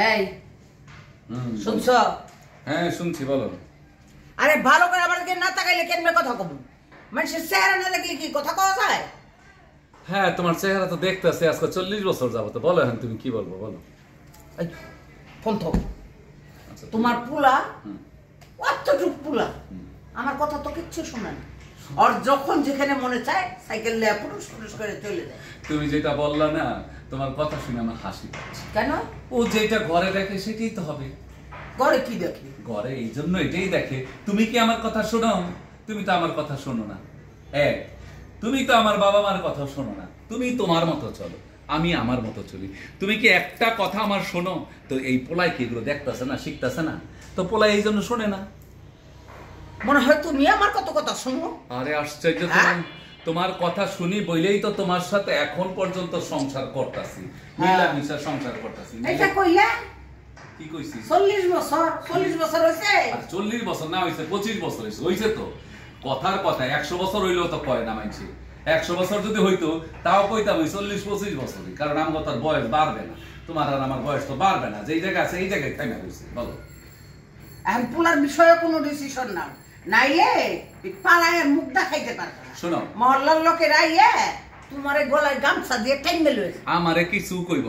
এই শুনছ? হ্যাঁ শুনছি, বলো। আরে ভালো করে আমার দিকে না তাকাইলে কেমনে কথা কব? মানুষের চেহারা না দেখলে কি কথা কওয়া যায়? হ্যাঁ, তোমার চেহারা তো দেখতেছি আজকে 40 বছর যাবো। তো বলো এখন তুমি কি বলবো, বলো। এই ফোন তো তোমার পুলা অতটুক পুলা আমার কথা তো কিচ্ছু শোনে না। আর যখন যেখানে মনে চায় সাইকেল নিয়ে পুরুষ পুরুষ করে চলে যায়। তুমি যেটা বললা না, তোমার কথা শুনে আমার হাসি পাচ্ছে। কেন? ও যেটা ঘরে দেখে সেটাই তো হবে। ঘরে কি দেখি? ঘরে এই জন্য এটাই দেখে। তুমি কি আমার কথা শোনো? তুমি তো আমার কথা শোনো না। তুমি তো আমার বাবা মার কথা শোনো না। তুমি তোমার মতো চলো, আমি আমার মতো চলি। তুমি কি একটা কথা আমার শোনো? তো এই পোলাই কি এগুলো দেখতেছে না, শিখতেছে না? তো পোলাই এই জন্য শোনে না। মনে হয় তুমি আমার কত কথা শোনো। আরে আশ্চর্য, তোমার কথা শুনি বইলেই তো তোমার সাথে এখন পর্যন্ত সংসার করতেছি, মিলামিশা সংসার করতেছি। এটা কইলা কি কইছি? 40 বছর হইছে। 40 বছর না হইছে, 25 বছর হইছে। হইছে তো কথার কথা। 100 বছর হইলেও তো কয় না মানছি। 100 বছর যদি হইতো তাও কইতাম 40-25 বছরই। কারণ আমার তার বয়স বাড়বে না, তোমার আর আমার বয়স তো বাড়বে না। যেই জায়গা আছে এই জায়গায় থাইমা রইছে। বলো, এখন পোলার বিষয়ে কোনো ডিসিশন নাও, নাইলে পাড়ায় মুখ দেখাইতে পারবে না। শোনো, মহল্লার লোকের আইয়ে তোমারে গলায় গামছা দিয়ে টাইমে লইছে। আমারে কিছু কইব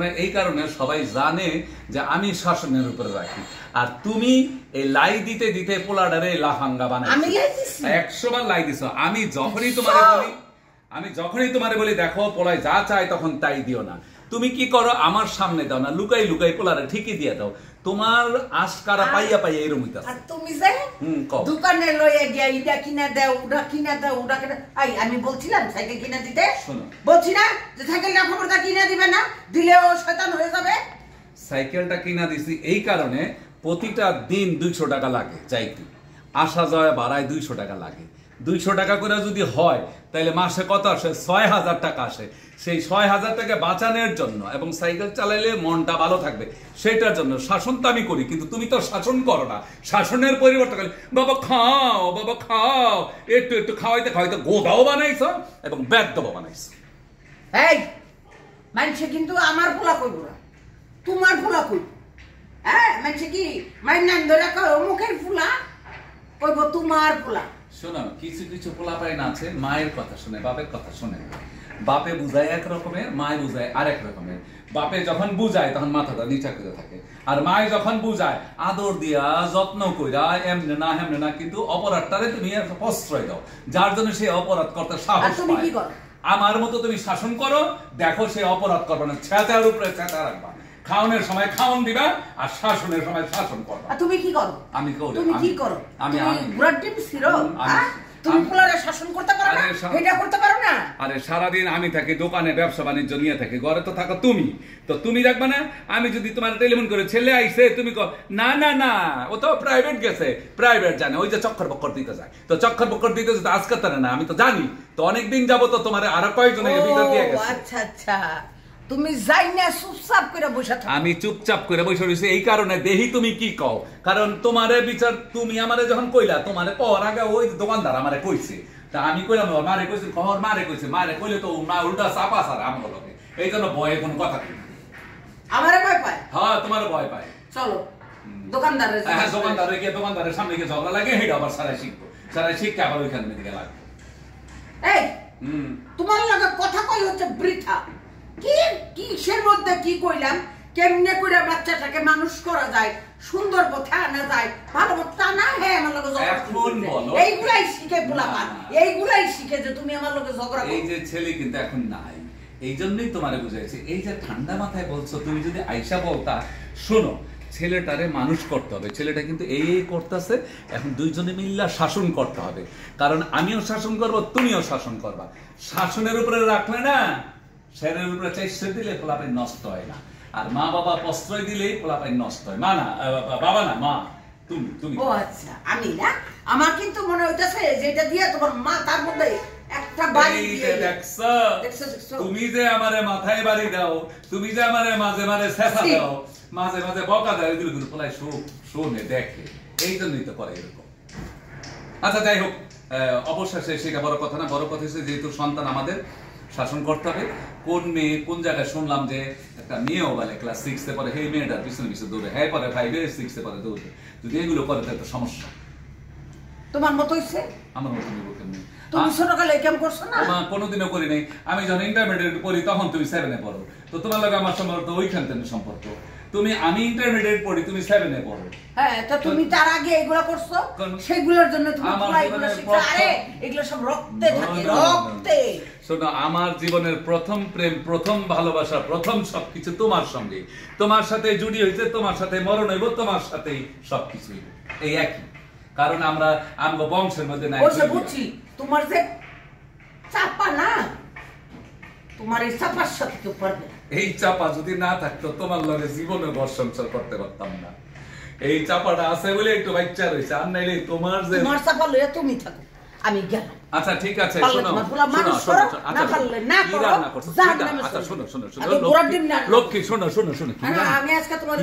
না এই কারণে সবাই জানে যে আমি শাসনের উপরে রাখি। আর তুমি এই লাই দিতে দিতে পোলাডারে লাফাঙ্গা বানাইছো। আমি লাই দিছি? 100 বার লাই দিছো। আমি যখনই তোমারে বলি দেখো পোলাই যা চায় তখন তাই দিও না। তুমি কি করো? আমার সামনে দাও না, লুকাই লুকাই পোলারে ঠিকই দিয়ে দাও। তোমার আশকারা পাইয়া এরকম হইতাছে। আর তুমি যে দোকানে লইয়া গিয়া ইডা কিনা দাও, উডা কিনা দাও, উডা কিনা। আমি বলছিলাম সাইকেল কিনা দিতে, বলছি না যে সাইকেলটা খবরটা কিনা দিবে না, দিলে ও শয়তান হয়ে যাবে। সাইকেলটা কিনা দিছি এই কারণে প্রতিটা দিন 200 টাকা লাগে যাইতে, আসা যাওয়া ভাড়ায় 200 টাকা লাগে। 200 টাকা করে যদি হয় তাহলে মাসে কত আসে? 6000 টাকা আসে। সেই 6000 টাকা বাঁচানোর জন্য এবং সাইকেল চালাইলে মনটা ভালো থাকবে সেটার জন্য শাসন তো আমি করি। কিন্তু তুমি তো শাসন করো না। শাসনের পরিবর্তন করে বাবা খাও, একটু খাওয়াইতে গোদাও বানাইছো এবং বেদও বানাইছো। এই মানুষে কিন্তু আমার পোলা কইব না, তোমার পোলা কইব। মানুষে কি মাইন নাম ধরে কয় মুখের পোলা কইব তোমার পোলা। শোনো, কিছু কিছু পোলাপাইন আছে মায়ের কথা শুনে, বাপের কথা শুনে। বাপে বুঝায় এক রকমের, মায় বুঝায় আরেক রকমের। বাপে যখন বুঝায় তখন মাথাটা নিচা করে থাকে, আর মায় যখন বুঝায় আদর দিয়া যত্ন কইরা এমনে না হেমনে না, কিন্তু অপরাধটারে তুমি প্রশ্রয় দাও, যার জন্য সে অপরাধ করতে সাহস পায়। আমার মতো তুমি শাসন করো, দেখো সে অপরাধ করবে না। ছেঁচার উপরে ছেঁচা রাখবা, খাওয়ানোর সময় খাওয়ান দিবা, আর শাসনের সময় শাসন করবা। তুমি কি করো? আমি করি। তুমি কি করো? আমি বুড়ার ডিম ছিড়ো। তুমি পোলারে শাসন করতে পারো না, এটা করতে পারো না। আরে সারাদিন আমি থাকি দোকানে, ব্যবসা বাণিজ্য নিয়ে থাকি, ঘরে তো থাকো তুমি। তো তুমি রাখবা না? আমি যদি তোমার টেলিফোন করে ছেলে আইছে, তুমি কো না না না ও তো প্রাইভেট গেছে, প্রাইভেট জানে, ওই যে চক্কর বক্কর দিতে যায়। তো চক্কর বক্কর দিতে যদি আজকে তারা না, আমি তো জানি। তো অনেকদিন যাবো তো তোমার আরো কয়েকজনের ভিতর দিয়ে গেছে। আচ্ছা আচ্ছা, তুমি যাই না চুপচাপ করে বসে থাকো। আমি চুপচাপ করে বসে রয়েছি এই কারণে দেখি তুমি কি কও। কারণ তোমারে বিচার, তুমি আমারে যখন কইলা, তোমারে কওয়ার আগে ওই দোকানদার আমারে কইছে। তা আমি কইলাম মারে কইছে, কহর মারে কইছে, মারে কইলে তো মা উল্টা চাপা সারা আমার লগে। এই জন্য ভয়ে কোনো কথা কই না। আমারে ভয় পায়? হ্যাঁ, তোমার ভয় পায়। চলো দোকানদারের দোকানদারের সামনে গিয়ে ঝগড়া লাগে, হেটা আবার সারাই শিখবো। সারাই শিখতে আবার ওইখান থেকে লাগবে। এই তোমার লাগে কথা কই হচ্ছে বৃথা। কি কিসের মধ্যে কি কইলাম? কেমনে করে বাচ্চাটাকে মানুষ করা যায়, সুন্দর পথে আনা যায়, ভালো মতো না। হ্যাঁ, আমার লগে ঝগড়া এইগুলাই শিখে পোলাপান, এইগুলাই শিখে যে তুমি আমার লগে ঝগড়া করো। এই যে ছেলে কিন্তু এখন নাই, এই জন্যই তোমারে বুঝাইছে। এই যে ঠান্ডা মাথায় বলছো, তুমি যদি আইসা বলতা শোনো ছেলেটারে মানুষ করতে হবে, ছেলেটা কিন্তু এই করতেছে, এখন দুইজনে মিল্লা শাসন করতে হবে। কারণ আমিও শাসন করবো, তুমিও শাসন করবা। শাসনের উপরে রাখলে না, শেরের উপরে চাইছে দিলে পোলাপাই নষ্ট হয় না। আর মা বাবা প্রশ্রয় দিলেই পোলাপাই নষ্ট হয়। মা না, বাবা না, মা। তুমি ও আচ্ছা, আমি না, আমার কিন্তু মনে হইতাছে যে এটা দিয়ে তোমার মা তার মধ্যে একটা বাড়ি দিয়ে দেখছো। তুমি যে আমারে মাথায় বাড়ি দাও, তুমি যে আমারে মাঝে মাঝে ছেঁচা দাও, মাঝে মাঝে বকা দাও, এগুলো কিন্তু পোলাই শোনে দেখে, এই জন্যই তো করে এরকম। আচ্ছা যাই হোক, অবশেষে সেটা বড় কথা না। বড় কথা হচ্ছে যেহেতু সন্তান আমাদের, শাসন করতে হবে। কোন মেয়ে কোন জায়গায় শুনলাম যে একটা মেয়েও বলে ক্লাস 6 এ পড়ে, সেই মেয়েটার পিছনে পিছনে দৌড়ে, হ্যাঁ পরে 5 এ 6 এ পড়ে দৌড়ে। যদি এগুলো করে তাহলে তো সমস্যা। তোমার মত হইছে? আমার মতো নিব কেমনি? তুমি ছোটকালে কেমন করছো না? মা কোনোদিনও করি নাই। আমি যখন ইন্টারমিডিয়েট পড়ি তখন তুমি 7 এ পড়ো, তো তোমার লগে আমার সম্পর্ক তো ওইখান থেকে সম্পর্ক। আমি ইন্টারমিডিয়েট পড়ি, তুমি 7 এ পড়ো। হ্যাঁ, তো তুমি তার আগে এগুলা করছো, সেগুলোর জন্য তুমি এগুলো শিখছো। আরে এগুলো সব রক্তে থাকে, রক্তে। শোনো, আমার জীবনের প্রথম প্রেম, প্রথম ভালোবাসা, প্রথম সবকিছু তোমার সঙ্গে, তোমার সাথে জুড়ি হয়েছে, তোমার সাথে মরণ হইব, তোমার সাথেই সবকিছু হইব, এই একই। কারণ আমরা বংশের মধ্যে নাই। বুঝছি, তোমার যে চাপা না, তোমার এই চাপার সাথে কেউ পারবে না। এই চাপা যদি না থাকতো তোমার লগে জীবনে ঘর সংসার করতে পারতাম না। এই চাপাটা আছে বলে একটু বাচ্চা রয়েছে, আর নাইলে তোমার চাপা লইয়া তুমি থাকো, আমি গেলাম। আচ্ছা ঠিক আছে, লক্ষ্মী, শোনো, আমি আজকে তোমার